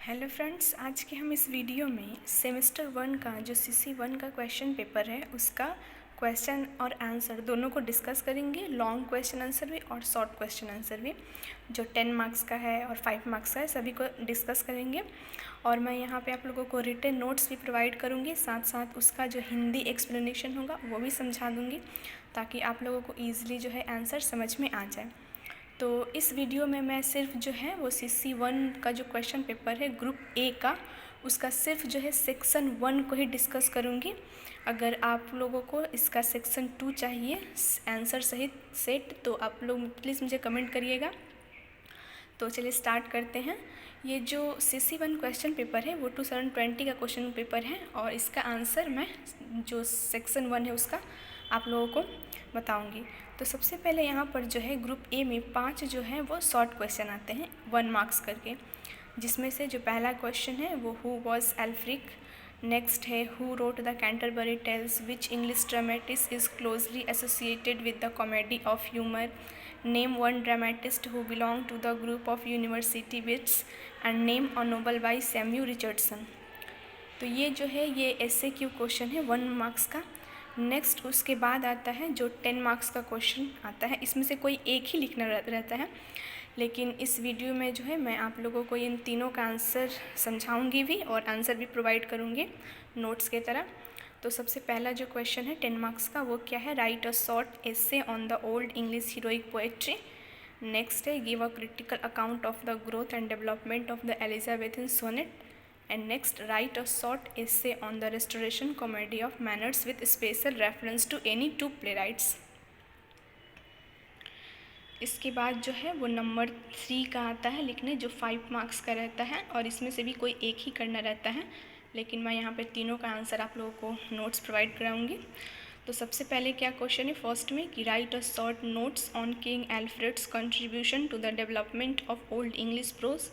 Hello friends, आज के हम इस वीडियो में सेमेस्टर 1 का जो सीसी 1 का क्वेश्चन पेपर है उसका क्वेश्चन और आंसर दोनों को डिस्कस करेंगे। लॉन्ग क्वेश्चन आंसर भी और शॉर्ट क्वेश्चन आंसर भी, जो 10 मार्क्स का है और 5 मार्क्स का है, सभी को डिस्कस करेंगे। और मैं यहाँ पे आप लोगों को रिटन नोट्स भी प्रोवाइड करूँगी, साथ साथ उसका जो हिंदी एक्सप्लेनेशन होगा वो भी समझा दूँगी, ताकि आप लोगों को ईज़िली जो है आंसर समझ में आ जाए। तो इस वीडियो में मैं सिर्फ जो है वो सीसी 1 का जो क्वेश्चन पेपर है ग्रुप ए का, उसका सिर्फ जो है सेक्शन 1 को ही डिस्कस करूँगी। अगर आप लोगों को इसका सेक्शन 2 चाहिए आंसर सहित सेट, तो आप लोग प्लीज़ मुझे कमेंट करिएगा। तो चलिए स्टार्ट करते हैं। ये जो सीसी 1 क्वेश्चन पेपर है वो 2020 का क्वेश्चन पेपर है, और इसका आंसर मैं जो सेक्शन 1 है उसका आप लोगों को बताऊंगी। तो सबसे पहले यहाँ पर जो है ग्रुप ए में 5 जो है वो शॉर्ट क्वेश्चन आते हैं 1 मार्क्स करके, जिसमें से जो पहला क्वेश्चन है वो हु वॉज एल्फ्रिक। नेक्स्ट है who wrote the Canterbury Tales, which English dramatist is closely associated with the comedy of humour. Name one dramatist who belong to the group of university wits, and name a novel by Samuel Richardson. तो ये जो है ये ऐसे Q question है 1 marks का। Next उसके बाद आता है जो 10 मार्क्स का क्वेश्चन आता है, इसमें से कोई एक ही लिखना रहता है, लेकिन इस वीडियो में जो है मैं आप लोगों को इन तीनों का आंसर समझाऊंगी भी और आंसर भी प्रोवाइड करूंगी नोट्स के तरह। तो सबसे पहला जो क्वेश्चन है 10 मार्क्स का वो क्या है, write a short essay on the old English heroic poetry. Next है give a critical account of the growth and development of the Elizabethan sonnet. And next, write a short essay on the restoration comedy of manners with special reference to any two playwrights. इसके बाद जो है वो number 3 का आता है लिखने, जो 5 मार्क्स का रहता है, और इसमें से भी कोई एक ही करना रहता है, लेकिन मैं यहाँ पे तीनों का आंसर आप लोगों को नोट्स प्रोवाइड कराऊंगी। तो सबसे पहले क्या क्वेश्चन है फर्स्ट में कि write a short notes on King Alfred's contribution to the development of old English prose.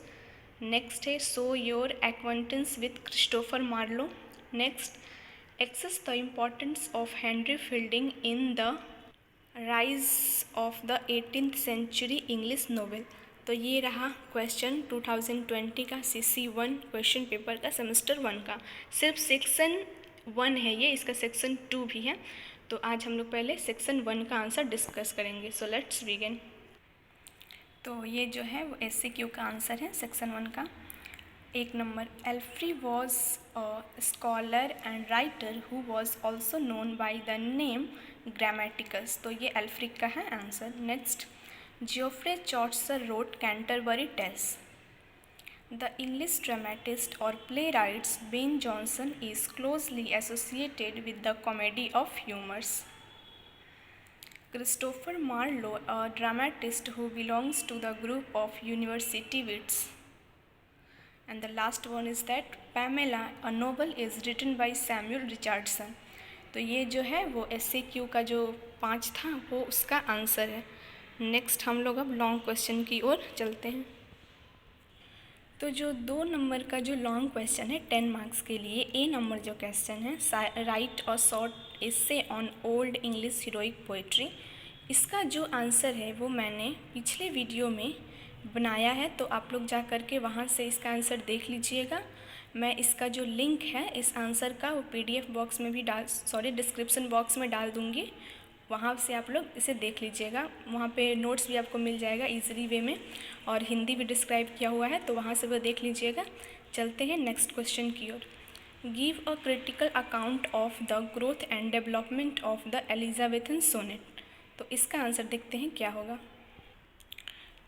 Next है show your acquaintance with Christopher Marlowe. Next, assess the importance of Henry Fielding in the rise of the 18th century English novel. तो ये रहा question 2020 का CC 1 question paper का semester 1 का। सिर्फ section 1 है ये, इसका सेक्शन 2 भी है। तो आज हम लोग पहले सेक्शन 1 का आंसर डिस्कस करेंगे। सो लेट्स बिगिन। तो ये जो है वो एससीक्यू का आंसर है सेक्शन 1 का। एक number, Aelfric was a scholar and writer who was also known by the name Grammaticus. तो ये एल्फ्रिक का है answer. Next, Geoffrey Chaucer wrote Canterbury Tales. The English dramatist और playwrights Ben Jonson is closely associated with the comedy of humours. Christopher Marlowe, a dramatist who belongs to the group of university wits. And the last one is that Pamela, a novel is written by Samuel Richardson. तो ये जो है वो SAQ का जो 5 था वो उसका आंसर है। नेक्स्ट हम लोग अब लॉन्ग क्वेश्चन की ओर चलते हैं। तो जो 2 नंबर का जो लॉन्ग क्वेश्चन है 10 मार्क्स के लिए, ए नंबर जो क्वेश्चन है write a short essay on old English heroic poetry, इसका जो आंसर है वो मैंने पिछले वीडियो में बनाया है, तो आप लोग जा कर के वहाँ से इसका आंसर देख लीजिएगा। मैं इसका जो लिंक है इस आंसर का वो PDF बॉक्स में भी डिस्क्रिप्शन बॉक्स में डाल दूँगी, वहाँ से आप लोग इसे देख लीजिएगा। वहाँ पे नोट्स भी आपको मिल जाएगा ईजिली वे में, और हिंदी भी डिस्क्राइब किया हुआ है, तो वहाँ से वो देख लीजिएगा। चलते हैं नेक्स्ट क्वेश्चन की ओर। Give a critical account of the growth and development of the Elizabethan sonnet. तो इसका आंसर देखते हैं क्या होगा।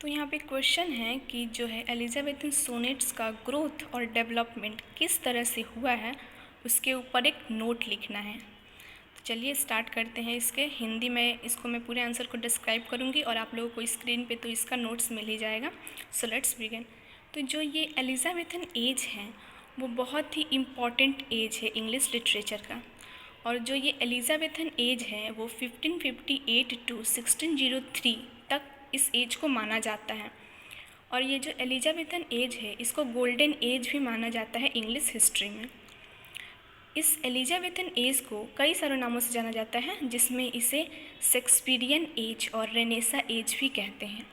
तो यहाँ पे क्वेश्चन है कि जो है एलिजाबेथन सोनेट्स का ग्रोथ और डेवलपमेंट किस तरह से हुआ है, उसके ऊपर एक नोट लिखना है। चलिए स्टार्ट करते हैं। इसके हिंदी में इसको मैं पूरे आंसर को डिस्क्राइब करूँगी, और आप लोगों को स्क्रीन पे तो इसका नोट्स मिल ही जाएगा। So let's begin. तो जो ये एलिजाबेथन एज है वो बहुत ही इम्पॉर्टेंट एज है इंग्लिश लिटरेचर का, और जो ये एलिजाबेथन एज है वो 1558 टू 1603 तक इस एज को माना जाता है। और ये जो एलिजाबेथन एज है इसको गोल्डन एज भी माना जाता है इंग्लिश हिस्ट्री में। इस एलिजाबेथन एज को कई सारे नामों से जाना जाता है, जिसमें इसे शेक्सपियरियन एज और रेनेसा एज भी कहते हैं।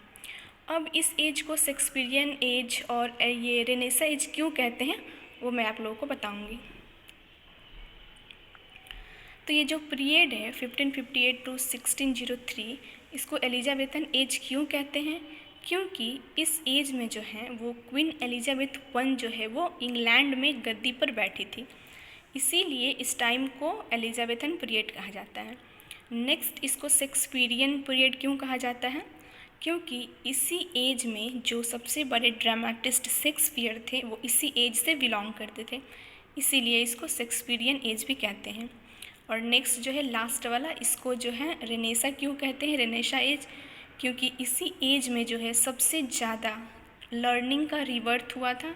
अब इस एज को शेक्सपियरियन एज और ये रेनेसा एज क्यों कहते हैं वो मैं आप लोगों को बताऊंगी। तो ये जो पीरियड है 1558 टू 1603, इसको एलिजाबेथन एज क्यों कहते हैं? क्योंकि इस एज में जो है वो क्वीन एलिजाबेथ वन जो है वो इंग्लैंड में गद्दी पर बैठी थी, इसीलिए इस टाइम को एलिजाबेथन पीरियड कहा जाता है। नेक्स्ट, इसको शेक्सपियरियन पीरियड क्यों कहा जाता है? क्योंकि इसी एज में जो सबसे बड़े ड्रामेटिस्ट शेक्सपियर थे वो इसी एज से बिलोंग करते थे, इसीलिए इसको शेक्सपियरियन एज भी कहते हैं। और नेक्स्ट जो है लास्ट वाला, इसको जो है रेनेसा क्यों कहते हैं, रेनेसा एज? क्योंकि इसी एज में जो है सबसे ज़्यादा लर्निंग का रिबर्थ हुआ था।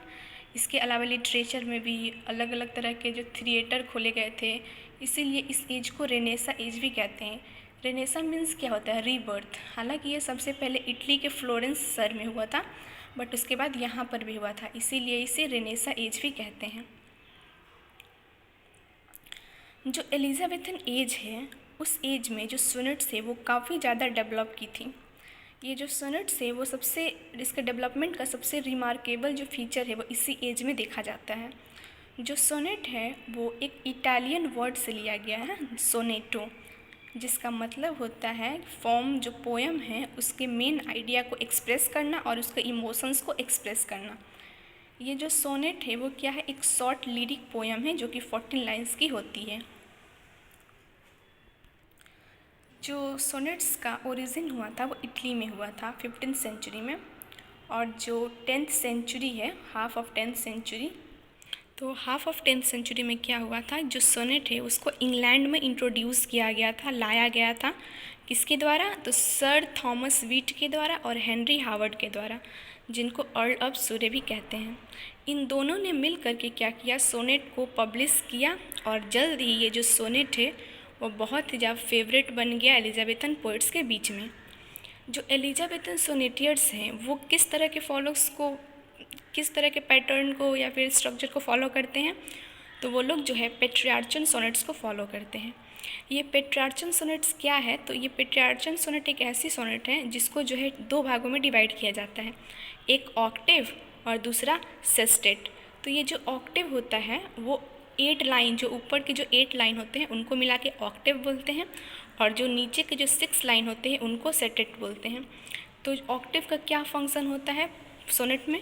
इसके अलावा लिटरेचर में भी अलग अलग तरह के जो थिएटर खोले गए थे, इसीलिए इस एज को रेनेसा एज भी कहते हैं। रेनेसा मीन्स क्या होता है? रीबर्थ। हालांकि ये सबसे पहले इटली के फ्लोरेंस शहर में हुआ था, बट उसके बाद यहाँ पर भी हुआ था, इसीलिए इसे रेनेसा एज भी कहते हैं। जो एलिजाबेथन एज है उस एज में जो सोनेट्स है वो काफ़ी ज़्यादा डेवलप की थी। ये जो सोनेट्स है वो सबसे, इसके डेवलपमेंट का सबसे रिमार्केबल जो फीचर है वो इसी एज में देखा जाता है। जो सोनेट है वो एक इटालियन वर्ड से लिया गया है, सोनेटो, जिसका मतलब होता है फॉर्म, जो पोएम है उसके मेन आइडिया को एक्सप्रेस करना और उसके इमोशंस को एक्सप्रेस करना। ये जो सोनेट है वो क्या है? एक शॉर्ट लिरिक पोएम है जो कि 14 लाइन्स की होती है। जो सोनेट्स का ओरिजिन हुआ था वो इटली में हुआ था 15th सेंचुरी में, और जो 10th सेंचुरी है, हाफ ऑफ 10th सेंचुरी, तो हाफ ऑफ 10th सेंचुरी में क्या हुआ था, जो सोनेट है उसको इंग्लैंड में इंट्रोड्यूस किया गया था, लाया गया था। किसके द्वारा? तो सर थॉमस वीट के द्वारा और हेनरी हावर्ड के द्वारा, जिनको अर्ल ऑफ सूरे भी कहते हैं। इन दोनों ने मिल करके क्या किया, सोनेट को पब्लिश किया, और जल्द ही ये जो सोनेट है वो बहुत ही ज़्यादा फेवरेट बन गया एलिजाबेथन पोइट्स के बीच में। जो एलिजाबेथन सोनेटियर्स हैं वो किस तरह के पैटर्न को या फिर स्ट्रक्चर को फॉलो करते हैं? तो वो लोग जो है पेट्रियार्चन सोनेट्स को फॉलो करते हैं। ये पेट्रियार्चन सोनेट्स क्या है? तो ये पेट्रियार्चन सोनेट एक ऐसी सोनेट है जिसको जो है 2 भागों में डिवाइड किया जाता है, एक ऑक्टेव और दूसरा सेस्टेट। तो ये जो ऑक्टेव होता है वो 8 लाइन, जो ऊपर के जो 8 लाइन होते हैं उनको मिला के ऑक्टेव बोलते हैं, और जो नीचे के जो 6 लाइन होते हैं उनको सेटेट बोलते हैं। तो ऑक्टेव का क्या फंक्शन होता है सोनेट में?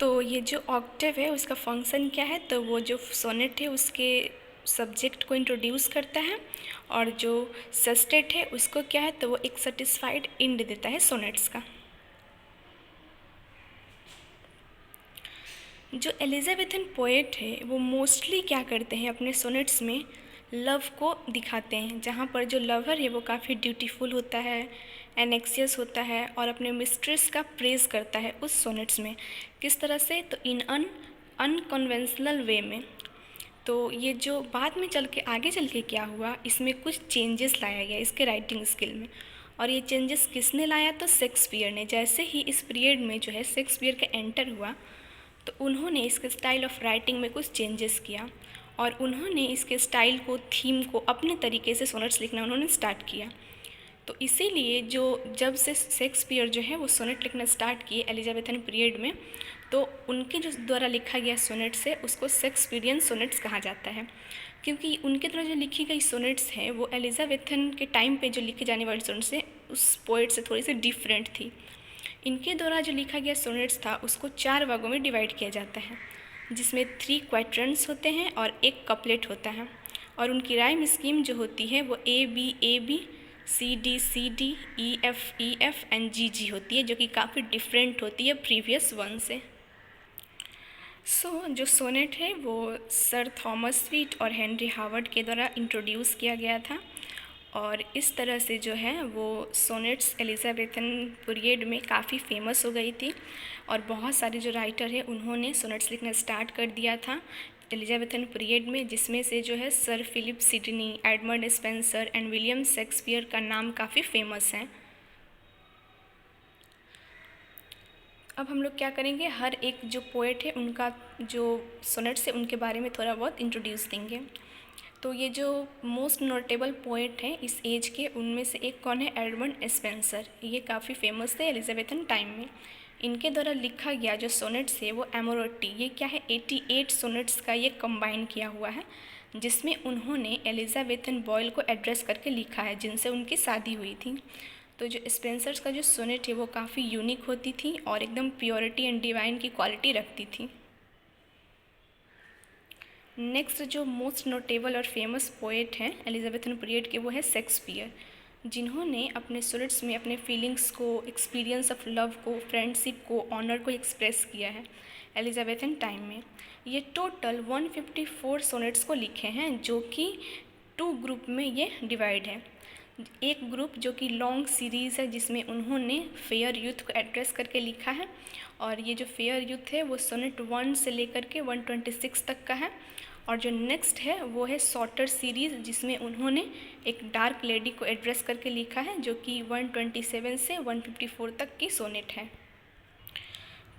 तो ये जो ऑक्टेव है उसका फंक्शन क्या है? तो वो जो सोनेट है उसके सब्जेक्ट को इंट्रोड्यूस करता है, और जो सेस्टेट है उसको क्या है? तो वो एक सेटिस्फाइड एंड देता है सोनेट्स का। जो एलिजाबेथन पोएट है वो मोस्टली क्या करते हैं, अपने सोनेट्स में लव को दिखाते हैं, जहाँ पर जो लवर है वो काफ़ी ड्यूटीफुल होता है, एनेक्सियस होता है, और अपने मिस्ट्रेस का प्रेज़ करता है उस सोनेट्स में। किस तरह से? तो इन अनकन्वेंशनल वे में। तो ये जो बाद में आगे चल के क्या हुआ, इसमें कुछ चेंजेस लाया गया इसके राइटिंग स्किल में, और ये चेंजेस किसने लाया? तो शेक्सपियर ने। जैसे ही इस पीरियड में जो है शेक्सपियर का एंटर हुआ तो उन्होंने इसके स्टाइल ऑफ राइटिंग में कुछ चेंजेस किया, और उन्होंने इसके स्टाइल को, थीम को अपने तरीके से सोनेट्स लिखना उन्होंने स्टार्ट किया। तो इसीलिए जब से शेक्सपियर जो है वो सोनेट लिखना स्टार्ट किए एलिजाबेथन पीरियड में, तो उनके जो द्वारा लिखा गया सोनेट्स है उसको शेक्सपियरियन सोनेट्स कहा जाता है, क्योंकि उनके द्वारा जो लिखी गई सोनेट्स हैं वो एलिजाबेथन के टाइम पे जो लिखे जाने वाली सोनेट्स हैं उस पोएट से थोड़ी सी डिफरेंट थी। इनके द्वारा जो लिखा गया सोनेट्स था उसको 4 भागों में डिवाइड किया जाता है, जिसमें 3 क्वाड्रेंट्स होते हैं और एक कपलेट होता है, और उनकी राइम स्कीम जो होती है वो A B C D E F and G होती है, जो कि काफ़ी डिफरेंट होती है प्रीवियस वन से। जो सोनेट है वो सर थॉमस वीट और हेनरी हावर्ड के द्वारा इंट्रोड्यूस किया गया था, और इस तरह से जो है वो सोनेट्स एलिजाबेथन पीरियड में काफ़ी फेमस हो गई थी, और बहुत सारे जो राइटर हैं उन्होंने सोनेट्स लिखना स्टार्ट कर दिया था एलिजाबेथन पीरियड में, जिसमें से जो है sir Philip Sidney, Edmund Spenser and William Shakespeare का नाम काफ़ी फेमस है। अब हम लोग क्या करेंगे, हर एक जो पोएट है उनका जो सोनेट्स है उनके बारे में थोड़ा बहुत इंट्रोड्यूस देंगे। तो ये जो मोस्ट नोटेबल पोएट हैं इस एज के, उनमें से एक कौन है? Edmund Spenser. ये काफ़ी फेमस थे एलिजाबेथन टाइम में। इनके द्वारा लिखा गया जो सोनेट्स है वो एमोरेटी, ये क्या है? 88 सोनेट्स का ये कंबाइन किया हुआ है, जिसमें उन्होंने एलिजाबेथन बॉयल को एड्रेस करके लिखा है, जिनसे उनकी शादी हुई थी। तो जो स्पेंसर्स का जो सोनेट है वो काफ़ी यूनिक होती थी और एकदम प्योरिटी एंड डिवाइन की क्वालिटी रखती थी। नेक्स्ट जो मोस्ट नोटेबल और फेमस पोएट हैं एलिजाबेथन पीरियड के, वो है शेक्सपियर, जिन्होंने अपने सोनेट्स में अपने फीलिंग्स को, एक्सपीरियंस ऑफ लव को, फ्रेंडशिप को, ऑनर को एक्सप्रेस किया है एलिजाबेथन टाइम में। ये टोटल 154 सोनेट्स को लिखे हैं, जो कि 2 ग्रुप में ये डिवाइड है। एक ग्रुप जो कि लॉन्ग सीरीज़ है, जिसमें उन्होंने फेयर यूथ को एड्रेस करके लिखा है, और ये जो फेयर यूथ है वो सोनेट 1 से लेकर के 126 तक का है। और जो नेक्स्ट है वो है शॉर्टर सीरीज़, जिसमें उन्होंने एक डार्क लेडी को एड्रेस करके लिखा है, जो कि 127 से 154 तक की सोनेट है।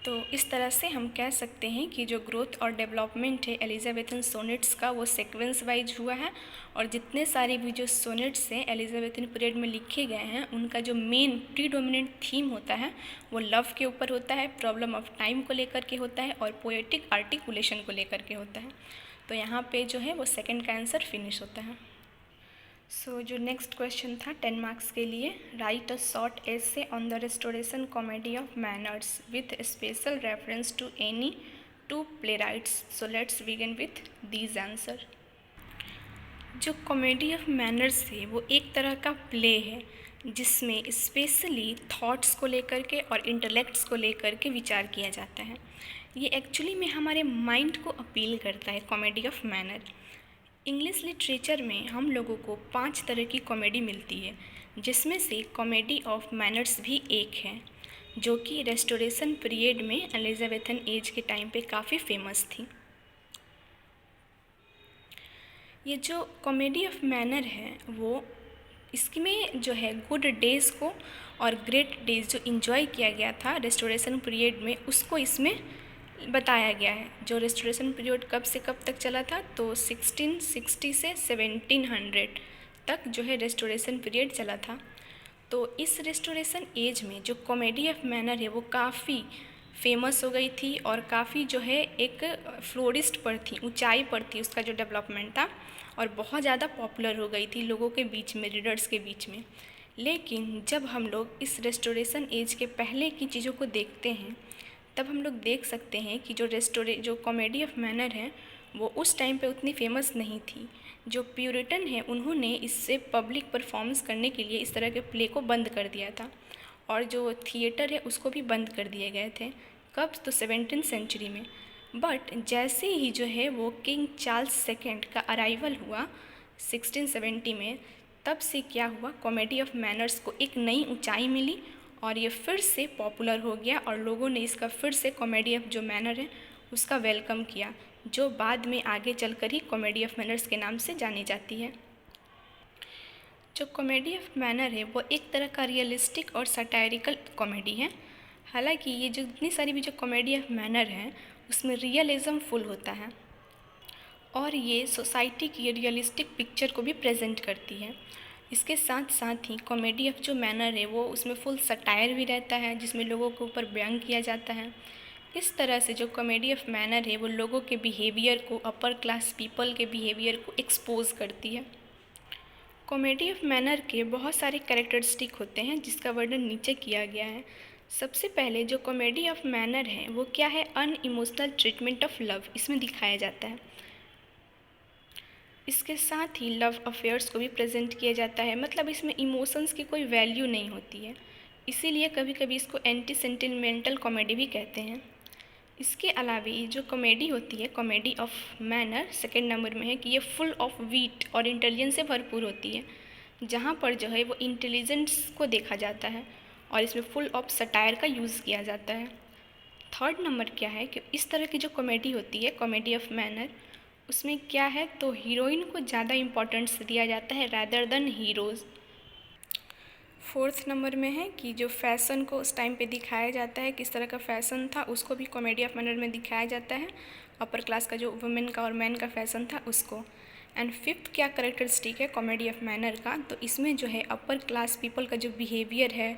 तो इस तरह से हम कह सकते हैं कि जो ग्रोथ और डेवलपमेंट है एलिजाबेथन सोनेट्स का, वो सीक्वेंस वाइज हुआ है, और जितने सारे भी जो सोनेट्स हैं एलिजाबेथन पीरियड में लिखे गए हैं, उनका जो मेन प्रीडोमिनेंट थीम होता है वो लव के ऊपर होता है, प्रॉब्लम ऑफ टाइम को लेकर के होता है, और पोएटिक आर्टिकुलेशन को लेकर के होता है। तो यहाँ पे जो है वो सेकंड का आंसर फिनिश होता है। सो जो नेक्स्ट क्वेश्चन था 10 मार्क्स के लिए, write a short essay on the restoration comedy of manners with special reference to any 2 playwrights. So let's begin with these answer. जो कॉमेडी ऑफ मैनर्स है वो एक तरह का प्ले है, जिसमें स्पेशली थॉट्स को लेकर के और इंटेलेक्ट्स को लेकर के विचार किया जाता है। ये एक्चुअली में हमारे माइंड को अपील करता है, comedy of manner. English literature में हम लोगों को 5 तरह की कॉमेडी मिलती है, जिसमें से कॉमेडी ऑफ मैनर्स भी एक है, जो कि रेस्टोरेशन पीरियड में एलिजाबेथन एज के टाइम पे काफ़ी फेमस थी। ये जो कॉमेडी ऑफ मैनर है वो इसमें जो है गुड डेज़ को और ग्रेट डेज़ जो इन्जॉय किया गया था रेस्टोरेशन पीरियड में, उसको इसमें बताया गया है। जो रेस्टोरेशन पीरियड कब से कब तक चला था? तो 1660 से 1700 तक जो है रेस्टोरेशन पीरियड चला था। तो इस रेस्टोरेशन एज में जो कॉमेडी ऑफ मैनर है वो काफ़ी फेमस हो गई थी, और काफ़ी जो है एक फ्लोरिस्ट पर थी, ऊंचाई पर थी उसका जो डेवलपमेंट था, और बहुत ज़्यादा पॉपुलर हो गई थी लोगों के बीच में, रीडर्स के बीच में। लेकिन जब हम लोग इस रेस्टोरेशन एज के पहले की चीज़ों को देखते हैं, तब हम लोग देख सकते हैं कि जो कॉमेडी ऑफ मैनर है वो उस टाइम पे उतनी फेमस नहीं थी। जो प्यूरिटन है उन्होंने इससे पब्लिक परफॉर्मेंस करने के लिए इस तरह के प्ले को बंद कर दिया था, और जो थिएटर है उसको भी बंद कर दिए गए थे। कब? तो 17th सेंचुरी में। बट जैसे ही जो है वो किंग चार्ल्स सेकेंड का अराइवल हुआ 1670 में, तब से क्या हुआ, कॉमेडी ऑफ मैनर्स को एक नई ऊंचाई मिली, और ये फिर से पॉपुलर हो गया, और लोगों ने इसका फिर से कॉमेडी ऑफ जो मैनर है उसका वेलकम किया, जो बाद में आगे चलकर ही कॉमेडी ऑफ मैनर्स के नाम से जानी जाती है। जो कॉमेडी ऑफ मैनर है वो एक तरह का रियलिस्टिक और सटायरिकल कॉमेडी है। हालांकि ये जो इतनी सारी भी जो कॉमेडी ऑफ मैनर है उसमें रियलिज़म फुल होता है, और ये सोसाइटी की रियलिस्टिक पिक्चर को भी प्रेजेंट करती है। इसके साथ साथ ही कॉमेडी ऑफ जो मैनर है वो उसमें फुल सटायर भी रहता है, जिसमें लोगों के ऊपर व्यंग किया जाता है। इस तरह से जो कॉमेडी ऑफ मैनर है वो लोगों के बिहेवियर को, अपर क्लास पीपल के बिहेवियर को एक्सपोज करती है। कॉमेडी ऑफ मैनर के बहुत सारे कैरेक्टरिस्टिक होते हैं, जिसका वर्णन नीचे किया गया है। सबसे पहले जो कॉमेडी ऑफ मैनर है वो क्या है? अनइमोशनल ट्रीटमेंट ऑफ लव इसमें दिखाया जाता है। इसके साथ ही लव अफेयर्स को भी प्रेजेंट किया जाता है, मतलब इसमें इमोशंस की कोई वैल्यू नहीं होती है, इसीलिए कभी कभी इसको एंटी सेंटिमेंटल कॉमेडी भी कहते हैं। इसके अलावा ये जो कॉमेडी होती है, comedy of manner second number में है कि ये फुल ऑफ वीट और इंटेलिजेंस से भरपूर होती है, जहाँ पर जो है वो इंटेलिजेंस को देखा जाता है, और इसमें फुल ऑफ सटायर का यूज़ किया जाता है। थर्ड नंबर क्या है कि इस तरह की जो कॉमेडी होती है, कॉमेडी ऑफ मैनर, उसमें क्या है तो हीरोइन को ज़्यादा इम्पोर्टेंस दिया जाता है rather than heroes. Fourth number में है कि जो फैशन को उस टाइम पे दिखाया जाता है, किस तरह का फैशन था उसको भी कॉमेडी ऑफ मैनर में दिखाया जाता है, अपर क्लास का जो वुमेन का और मैन का फैशन था उसको। एंड फिफ्थ क्या करेक्टरिस्टिक है कॉमेडी ऑफ मैनर का, तो इसमें जो है अपर क्लास पीपल का जो बिहेवियर है,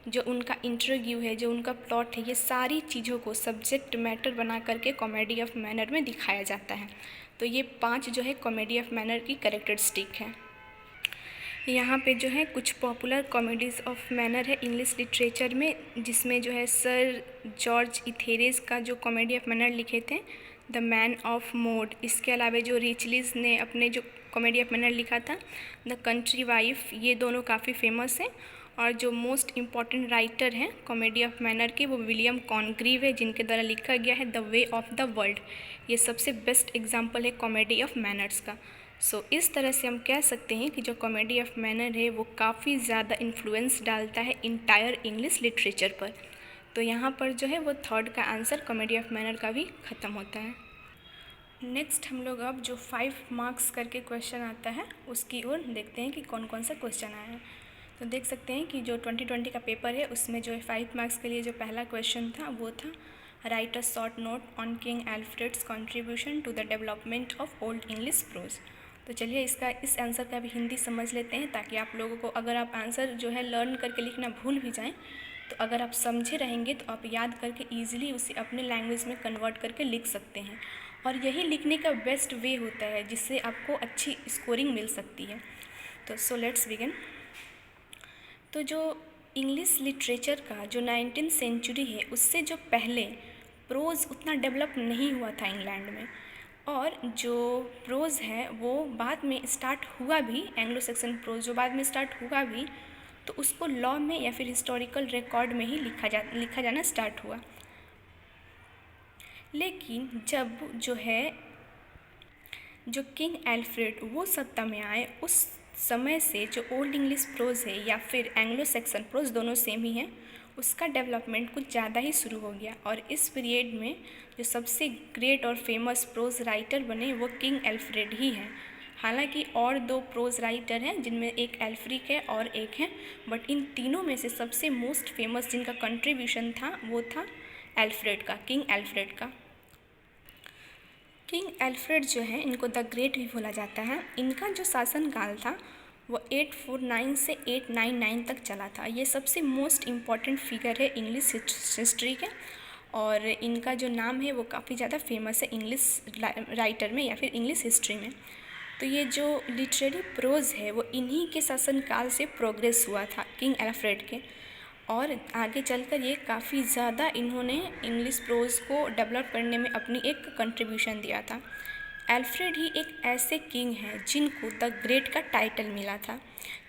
जो उनका इंटरव्यू है, जो उनका प्लॉट है, ये सारी चीज़ों को सब्जेक्ट मैटर बना करके कॉमेडी ऑफ मैनर में दिखाया जाता है। तो ये 5 जो है कॉमेडी ऑफ मैनर की करेक्टरिस्टिक है। यहाँ पे जो है कुछ पॉपुलर कॉमेडीज़ ऑफ मैनर है इंग्लिश लिटरेचर में, जिसमें जो है सर जॉर्ज इथेरेस का जो कॉमेडी ऑफ मैनर लिखे थे द मैन ऑफ मोड। इसके अलावा जो रिचलिस ने अपने जो कॉमेडी ऑफ मैनर लिखा था द कंट्री वाइफ, ये दोनों काफ़ी फेमस हैं। और जो मोस्ट इम्पॉर्टेंट राइटर हैं कॉमेडी ऑफ मैनर के वो विलियम कॉनग्रीव है, जिनके द्वारा लिखा गया है the way of the world. ये सबसे बेस्ट एग्जाम्पल है कॉमेडी ऑफ मैनर्स का। सो इस तरह से हम कह सकते हैं कि जो कॉमेडी ऑफ मैनर है वो काफ़ी ज़्यादा इन्फ्लुएंस डालता है इंटायर इंग्लिश लिटरेचर पर। तो यहाँ पर जो है वो थर्ड का आंसर कॉमेडी ऑफ मैनर का भी ख़त्म होता है। नेक्स्ट हम लोग अब जो 5 मार्क्स करके क्वेश्चन आता है उसकी ओर देखते हैं कि कौन कौन सा क्वेश्चन आया है। तो देख सकते हैं कि जो 2020 का पेपर है उसमें जो है 5 मार्क्स के लिए जो पहला क्वेश्चन था वो था write a short note on King Alfred's contribution to the development of old English prose. तो चलिए इसका इस आंसर का भी हिंदी समझ लेते हैं, ताकि आप लोगों को अगर आप आंसर जो है लर्न करके लिखना भूल भी जाएं तो अगर आप समझे रहेंगे तो आप याद करके ईजिली उसे अपने लैंग्वेज में कन्वर्ट करके लिख सकते हैं। और यही लिखने का बेस्ट वे होता है जिससे आपको अच्छी स्कोरिंग मिल सकती है। तो सो लेट्स बिगिन। तो जो इंग्लिश लिटरेचर का जो 19th सेंचुरी है उससे जो पहले प्रोज़ उतना डेवलप नहीं हुआ था इंग्लैंड में, और जो प्रोज़ है वो बाद में स्टार्ट हुआ भी, एंग्लो सेक्सन प्रोज़ जो बाद में स्टार्ट हुआ भी, तो उसको लॉ में या फिर हिस्टोरिकल रिकॉर्ड में ही लिखा जाना स्टार्ट हुआ। लेकिन जब जो है जो किंग एल्फ्रेड वो सत्ता में आए, उस समय से जो ओल्ड इंग्लिश प्रोज़ है या फिर एंग्लो सेक्सन प्रोज़, दोनों सेम ही हैं, उसका डेवलपमेंट कुछ ज़्यादा ही शुरू हो गया। और इस पीरियड में जो सबसे ग्रेट और फेमस प्रोज़ राइटर बने वो किंग एल्फ्रेड ही हैं। हालांकि और 2 प्रोज़ राइटर हैं जिनमें एक एल्फ्रिक है और एक है, बट इन तीनों में से सबसे मोस्ट फेमस जिनका कंट्रीब्यूशन था वो था एल्फ्रेड का, किंग एल्फ्रेड का। किंग एल्फ्रेड जो है इनको द ग्रेट भी बोला जाता है। इनका जो शासनकाल था वो 849 से 899 तक चला था। ये सबसे मोस्ट इम्पॉर्टेंट फिगर है इंग्लिश हिस्ट्री के, और इनका जो नाम है वो काफ़ी ज़्यादा फेमस है इंग्लिश राइटर में या फिर इंग्लिश हिस्ट्री में। तो ये जो लिटरेरी प्रोज़ है वो इन्हीं के शासनकाल से प्रोग्रेस हुआ था किंग एल्फ्रेड के, और आगे चलकर ये काफ़ी ज़्यादा इन्होंने इंग्लिश प्रोज़ को डेवलप करने में अपनी एक कंट्रीब्यूशन दिया था। एल्फ्रेड ही एक ऐसे किंग हैं जिनको द ग्रेट का टाइटल मिला था।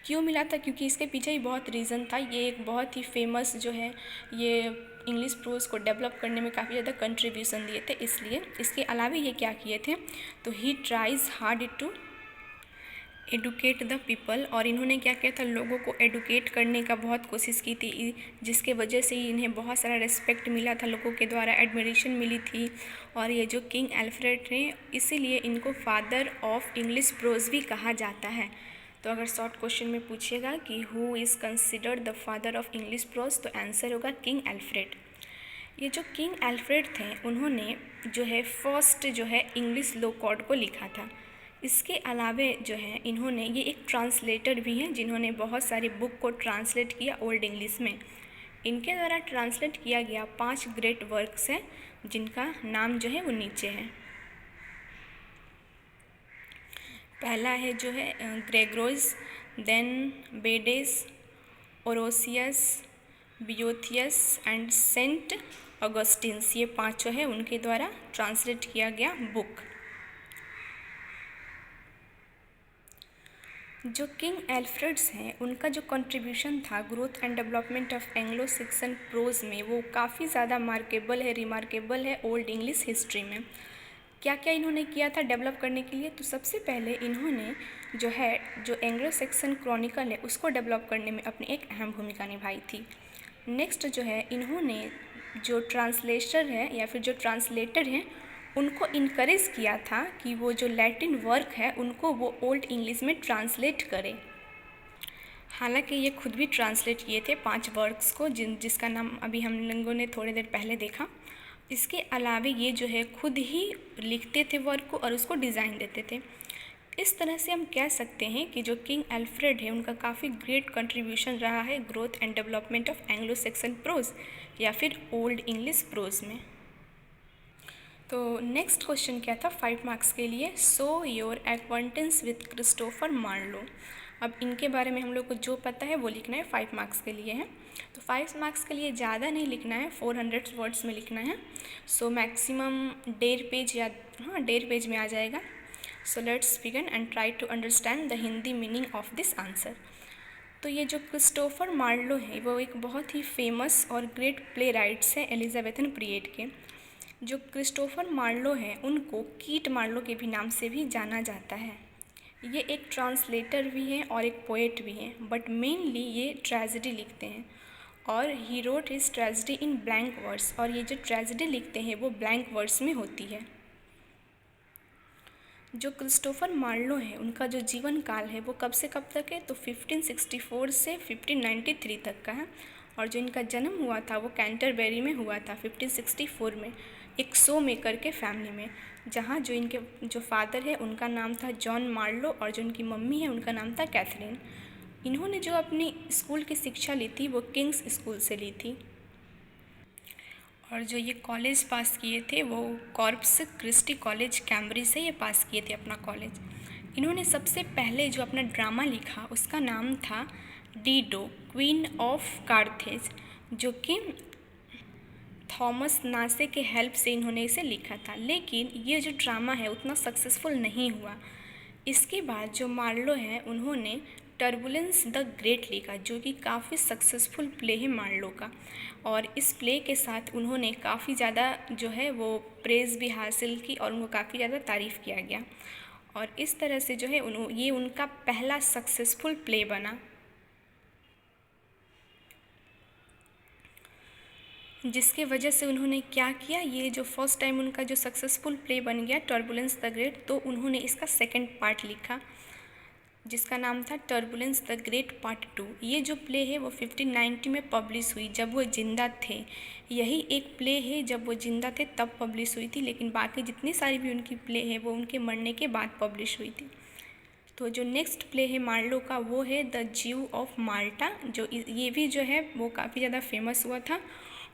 क्यों मिला था? क्योंकि इसके पीछे ही बहुत रीज़न था। ये एक बहुत ही फेमस जो है ये इंग्लिश प्रोज़ को डेवलप करने में काफ़ी ज़्यादा कंट्रीब्यूशन दिए थे, इसलिए। इसके अलावा ये क्या किए थे, तो he tries hard to educate the people, और इन्होंने क्या किया था, लोगों को एडुकेट करने का बहुत कोशिश की थी, जिसके वजह से ही इन्हें बहुत सारा रिस्पेक्ट मिला था, लोगों के द्वारा एडमिरेशन मिली थी। और ये जो किंग एल्फ्रेड थे इसीलिए इनको फादर ऑफ इंग्लिश प्रोज़ भी कहा जाता है। तो अगर शॉर्ट क्वेश्चन में पूछेगा कि who is considered the father of English pros, तो आंसर होगा किंग एल्फ्रेड। ये जो किंग एल्फ्रेड थे उन्होंने जो है फर्स्ट जो है इंग्लिश लॉ कोड को लिखा था। इसके अलावे जो है इन्होंने ये एक ट्रांसलेटर भी हैं जिन्होंने बहुत सारी बुक को ट्रांसलेट किया ओल्ड इंग्लिश में। इनके द्वारा ट्रांसलेट किया गया 5 ग्रेट वर्क्स हैं जिनका नाम जो है वो नीचे है। पहला है जो है ग्रेगोरियस, देन बेडेस, ओरोसियस, बियोथियस एंड सेंट ऑगस्टिन्स। ये 5 जो है उनके द्वारा ट्रांसलेट किया गया बुक। जो किंग एल्फ्रेड्स हैं उनका जो कंट्रीब्यूशन था growth and development of Anglo section pros में वो काफ़ी ज़्यादा मार्केबल है, रिमार्केबल है ओल्ड इंग्लिश हिस्ट्री में। क्या क्या इन्होंने किया था डेवलप करने के लिए, तो सबसे पहले इन्होंने जो एंग्लो सेक्सन क्रॉनिकल है उसको डेवलप करने में अपनी एक अहम भूमिका निभाई थी। नेक्स्ट जो है इन्होंने जो ट्रांसलेटर है या फिर जो ट्रांसलेटर हैं उनको इनकरेज किया था कि वो जो लैटिन वर्क है उनको वो ओल्ड इंग्लिश में ट्रांसलेट करें। हालांकि ये खुद भी ट्रांसलेट किए थे 5 वर्क्स को, जिसका नाम अभी हम लोगों ने थोड़ी देर पहले देखा। इसके अलावा ये जो है खुद ही लिखते थे वर्क को और उसको डिज़ाइन देते थे। इस तरह से हम कह सकते हैं कि जो किंग अल्फ्रेड है उनका काफ़ी ग्रेट कंट्रीब्यूशन रहा है growth and development of Anglo Saxon prose या फिर ओल्ड इंग्लिश प्रोज में। तो नेक्स्ट क्वेश्चन क्या था 5 मार्क्स के लिए, show your acquaintance with Christopher Marlowe. अब इनके बारे में हम लोग को जो पता है वो लिखना है, 5 मार्क्स के लिए है। तो 5 मार्क्स के लिए ज़्यादा नहीं लिखना है, 400 वर्ड्स में लिखना है। सो मैक्सिमम 1.5 पेज या 1.5 पेज में आ जाएगा। So let's begin and try to understand the Hindi meaning of this answer. तो ये जो क्रिस्टोफर मार्लो है वो एक बहुत ही फेमस और ग्रेट प्ले राइट्स हैं एलिजाबेथन पीरियड के। जो क्रिस्टोफर मार्लो हैं उनको कीट मार्लो के भी नाम से भी जाना जाता है। ये एक ट्रांसलेटर भी हैं और एक पोएट भी हैं, बट मेनली ये ट्रेजेडी लिखते हैं और he wrote his tragedy in blank words, और ये जो ट्रेजेडी लिखते हैं वो ब्लैंक वर्ड्स में होती है। जो क्रिस्टोफर मार्लो है उनका जो जीवन काल है वो कब से कब तक है, तो 1564 से 1593 तक का है। और जो इनका जन्म हुआ था वो कैंटरबरी में हुआ था 1564 में, एक शो मेकर के फैमिली में, जहाँ जो इनके जो फादर है उनका नाम था जॉन मार्लो और जो इनकी मम्मी है उनका नाम था कैथरीन। इन्होंने जो अपनी स्कूल की शिक्षा ली थी वो किंग्स स्कूल से ली थी, और जो ये कॉलेज पास किए थे वो कॉर्पस क्रिस्टी कॉलेज कैम्ब्रिज से ये पास किए थे अपना कॉलेज। इन्होंने सबसे पहले जो अपना ड्रामा लिखा उसका नाम था डीडो क्वीन ऑफ कार्थेज, जो कि थॉमस नासे के हेल्प से इन्होंने इसे लिखा था। लेकिन ये जो ड्रामा है उतना सक्सेसफुल नहीं हुआ। इसके बाद जो मार्लो हैं उन्होंने टर्बुलेंस द ग्रेट लिखा, जो कि काफ़ी सक्सेसफुल प्ले है मार्लो का, और इस प्ले के साथ उन्होंने काफ़ी ज़्यादा जो है वो प्रेज़ भी हासिल की और उनको काफ़ी ज़्यादा तारीफ़ किया गया। और इस तरह से जो है ये उनका पहला सक्सेसफुल प्ले बना, जिसके वजह से उन्होंने क्या किया, ये जो फर्स्ट टाइम उनका जो सक्सेसफुल प्ले बन गया टर्बुलेंस द ग्रेट, तो उन्होंने इसका सेकंड पार्ट लिखा जिसका नाम था टर्बुलेंस द ग्रेट पार्ट 2। ये जो प्ले है वो 1590 में पब्लिश हुई जब वो ज़िंदा थे। यही एक प्ले है जब वो ज़िंदा थे तब पब्लिश हुई थी, लेकिन बाकी जितनी सारी भी उनकी प्ले है वो उनके मरने के बाद पब्लिश हुई थी। तो जो नेक्स्ट प्ले है मार्लो का वो है द ज्यू ऑफ माल्टा, जो ये भी जो है वो काफ़ी ज़्यादा फेमस हुआ था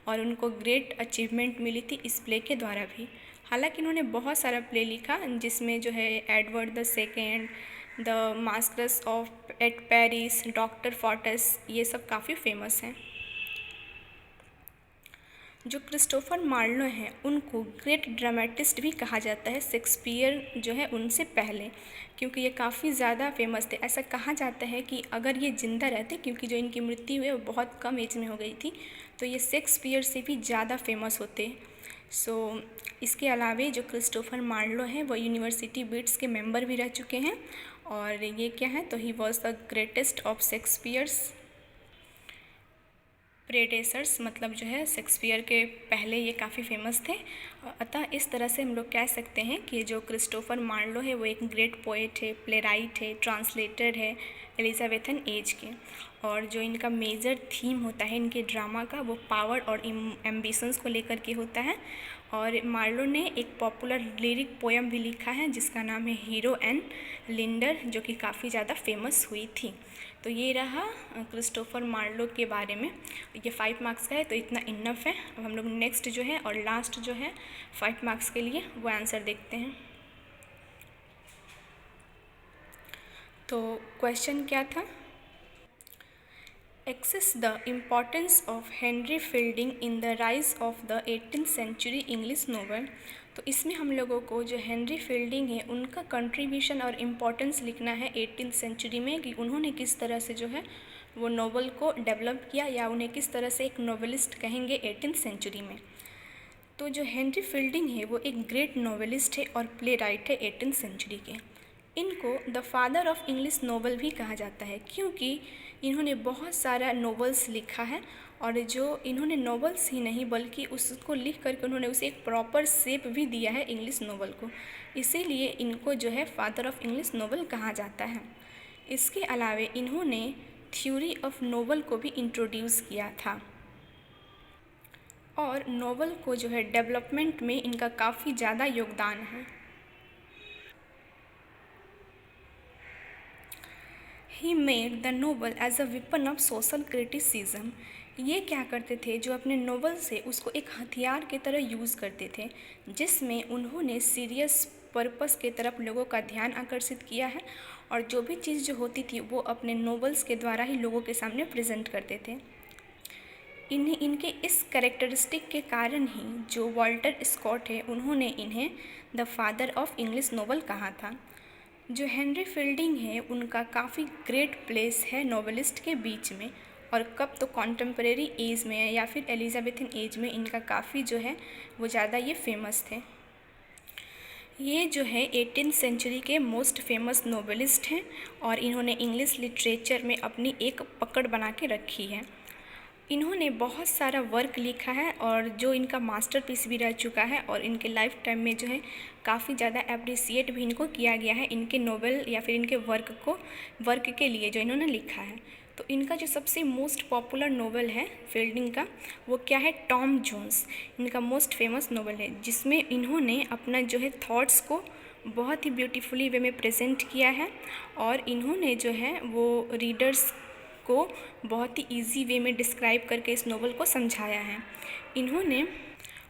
और उनको ग्रेट अचीवमेंट मिली थी इस प्ले के द्वारा भी। हालांकि इन्होंने बहुत सारा प्ले लिखा जिसमें जो है Edward the second, the massacre of at Paris, doctor Faustus, ये सब काफ़ी फेमस हैं। जो क्रिस्टोफर मार्लो हैं उनको ग्रेट ड्रामेटिस्ट भी कहा जाता है, शेक्सपियर जो है उनसे पहले, क्योंकि ये काफ़ी ज़्यादा फेमस थे। ऐसा कहा जाता है कि अगर ये ज़िंदा रहते, क्योंकि जो इनकी मृत्यु है वो बहुत कम एज में हो गई थी, तो ये शेक्सपियर से भी ज़्यादा फेमस होते। सो इसके अलावे जो क्रिस्टोफर मार्लो हैं वो यूनिवर्सिटी बीट्स के मेंबर भी रह चुके हैं, और ये क्या है, तो he was the greatest of Shakespeare's predecessors, मतलब जो है शेक्सपियर के पहले ये काफ़ी फेमस थे। अतः इस तरह से हम लोग कह सकते हैं कि जो क्रिस्टोफर मार्लो है वो एक ग्रेट पोएट है, प्लेराइट है, ट्रांसलेटर है एलिजाबेथन एज के, और जो इनका मेजर थीम होता है इनके ड्रामा का वो पावर और एम्बिशंस को लेकर के होता है। और मार्लो ने एक पॉपुलर लिरिक पोएम भी लिखा है जिसका नाम है हीरो एंड लिंडर, जो कि काफ़ी ज़्यादा फेमस हुई थी। तो ये रहा क्रिस्टोफर मार्लो के बारे में। ये 5 मार्क्स का है तो इतना इनफ है। अब हम लोग नेक्स्ट जो है और लास्ट जो है 5 मार्क्स के लिए वो आंसर देखते हैं। तो क्वेश्चन क्या था, assess the importance of Henry Fielding in the rise of the 18th century English novel. तो इसमें हम लोगों को जो हेनरी फील्डिंग है उनका कंट्रीब्यूशन और इम्पॉर्टेंस लिखना है 18th सेंचुरी में, कि उन्होंने किस तरह से जो है वो नोवेल को डेवलप किया, या उन्हें किस तरह से एक नोवेलिस्ट कहेंगे 18th सेंचुरी में। तो जो हेनरी फील्डिंग है वो एक ग्रेट नोवेलिस्ट है और प्ले राइट है 18th सेंचुरी के। इनको the father of English novel भी कहा जाता है, क्योंकि इन्होंने बहुत सारा नोवेल्स लिखा है, और जो इन्होंने नोवेल्स ही नहीं बल्कि उसको लिख करके उन्होंने उसे एक प्रॉपर शेप भी दिया है इंग्लिश नोवेल को, इसीलिए इनको जो है फादर ऑफ इंग्लिश नोवेल कहा जाता है। इसके अलावे इन्होंने थ्योरी ऑफ नोवेल को भी इंट्रोड्यूस किया था, और नोवेल को जो है डेवलपमेंट में इनका काफ़ी ज़्यादा योगदान है। He made the novel as a weapon of social criticism. ये क्या करते थे, जो अपने नोवेल से उसको एक हथियार की तरह यूज़ करते थे, जिसमें उन्होंने सीरियस पर्पस के तरफ लोगों का ध्यान आकर्षित किया है, और जो भी चीज़ जो होती थी वो अपने नोवेल्स के द्वारा ही लोगों के सामने प्रेजेंट करते थे। इनके इस कैरेक्टरिस्टिक के कारण ही जो वॉल्टर स्कॉट है, उन्होंने इन्हें the father of English novel कहा था। जो हेनरी फील्डिंग है, उनका काफ़ी ग्रेट प्लेस है नॉवेलिस्ट के बीच में, और कब तो कॉन्टेम्परेरी एज में या फिर एलिजाबेथन एज में इनका काफ़ी जो है वो ज़्यादा ये फेमस थे। ये जो है 18th सेंचुरी के मोस्ट फेमस नॉवेलिस्ट हैं, और इन्होंने इंग्लिश लिटरेचर में अपनी एक पकड़ बना के रखी है। इन्होंने बहुत सारा वर्क लिखा है, और जो इनका मास्टरपीस भी रह चुका है, और इनके लाइफ टाइम में जो है काफ़ी ज़्यादा अप्रिसिएट भी इनको किया गया है इनके नोवेल या फिर इनके वर्क के लिए जो इन्होंने लिखा है। तो इनका जो सबसे मोस्ट पॉपुलर नोवेल है फील्डिंग का, वो क्या है, टॉम जोन्स। इनका मोस्ट फेमस नोवेल है, जिसमें इन्होंने अपना जो है थॉट्स को बहुत ही ब्यूटीफुली वे में प्रेजेंट किया है, और इन्होंने जो है वो रीडर्स को बहुत ही इजी वे में डिस्क्राइब करके इस नोवेल को समझाया है इन्होंने।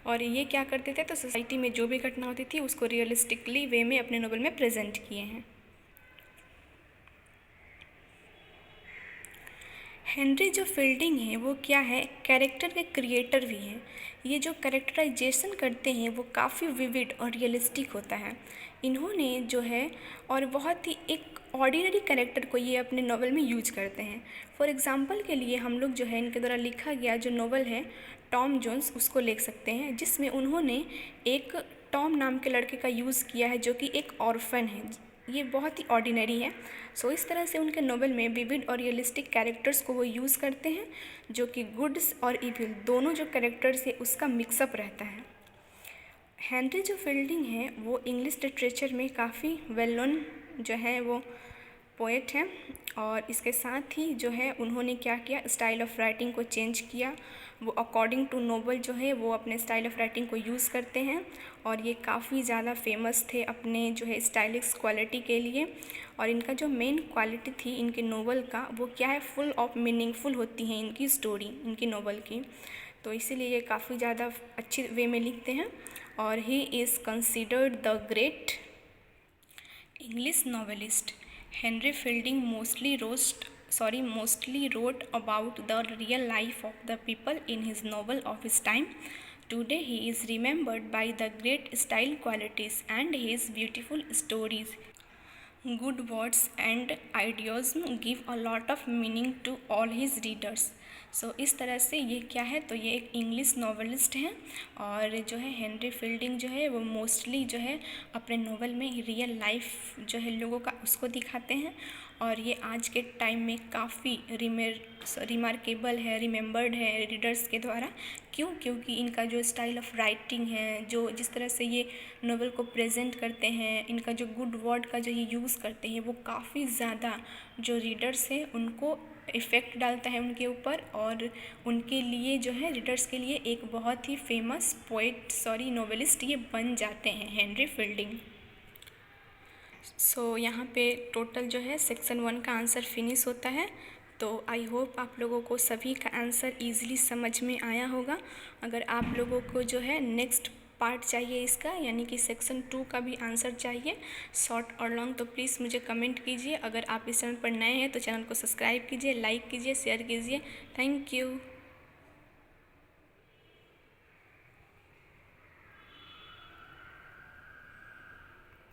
और ये क्या करते थे, तो सोसाइटी में जो भी घटना होती थी उसको रियलिस्टिकली वे में अपने नोवेल में प्रेजेंट किए हैं। हेनरी जो फील्डिंग है वो क्या है, कैरेक्टर के क्रिएटर भी हैं। ये जो कैरेक्टराइजेशन करते हैं वो काफ़ी विविड और रियलिस्टिक होता है। इन्होंने जो है और बहुत ही एक ऑर्डिनरी कैरेक्टर को ये अपने नॉवल में यूज करते हैं। फॉर एग्जांपल के लिए हम लोग जो है इनके द्वारा लिखा गया जो नॉवल है टॉम जोन्स, उसको ले सकते हैं, जिसमें उन्होंने एक टॉम नाम के लड़के का यूज़ किया है जो कि एक ऑर्फन है। ये बहुत ही ऑर्डिनरी है। सो इस तरह से उनके नोवेल में विविड और रियलिस्टिक कैरेक्टर्स को वो यूज़ करते हैं, जो कि गुड्स और इविल दोनों जो कैरेक्टर्स है उसका मिक्सअप रहता है। हेनरी जो फील्डिंग है वो इंग्लिश लिटरेचर में काफ़ी वेल नोन जो है वो पोएट हैं, और इसके साथ ही जो है उन्होंने क्या किया, स्टाइल ऑफ राइटिंग को चेंज किया। वो अकॉर्डिंग टू नोवेल जो है वो अपने स्टाइल ऑफ राइटिंग को यूज़ करते हैं, और ये काफ़ी ज़्यादा फेमस थे अपने जो है स्टाइलिश क्वालिटी के लिए। और इनका जो मेन क्वालिटी थी इनके नोवेल का वो क्या है, फुल ऑफ मीनिंगफुल होती हैं इनकी स्टोरी इनकी नोवेल की, तो इसीलिए ये काफ़ी ज़्यादा अच्छी वे में लिखते हैं। और he is considered the great English novelist. Henry Fielding mostly wrote about the real life of the people in his novel of his time. Today he is remembered by the great style qualities and his beautiful stories. Good words and ideas give a lot of meaning to all his readers. सो इस तरह से ये क्या है, तो ये एक English novelist हैं, और जो है हेनरी फील्डिंग जो है वो मोस्टली जो है अपने नोवेल में रियल लाइफ जो है लोगों का उसको दिखाते हैं, और ये आज के टाइम में काफ़ी रिमार्केबल है, रिमेंबर्ड है रीडर्स के द्वारा। क्योंकि इनका जो स्टाइल ऑफ राइटिंग है, जो जिस तरह से ये नोवेल को प्रेजेंट करते हैं, इनका जो गुड वर्ड का जो ये यूज़ करते हैं वो काफ़ी ज़्यादा जो रीडर्स हैं उनको इफ़ेक्ट डालता है उनके ऊपर, और उनके लिए जो है रीडर्स के लिए एक बहुत ही फेमस नोवेलिस्ट ये बन जाते हैं हेनरी फील्डिंग। सो यहाँ पे टोटल जो है सेक्शन 1 का आंसर फिनिश होता है। तो आई होप आप लोगों को सभी का आंसर ईजिली समझ में आया होगा। अगर आप लोगों को जो है नेक्स्ट पार्ट चाहिए इसका, यानी कि सेक्शन 2 का भी आंसर चाहिए शॉर्ट और लॉन्ग, तो प्लीज़ मुझे कमेंट कीजिए। अगर आप इस चैनल पर नए हैं तो चैनल को सब्सक्राइब कीजिए, लाइक कीजिए, शेयर कीजिए। Thank you.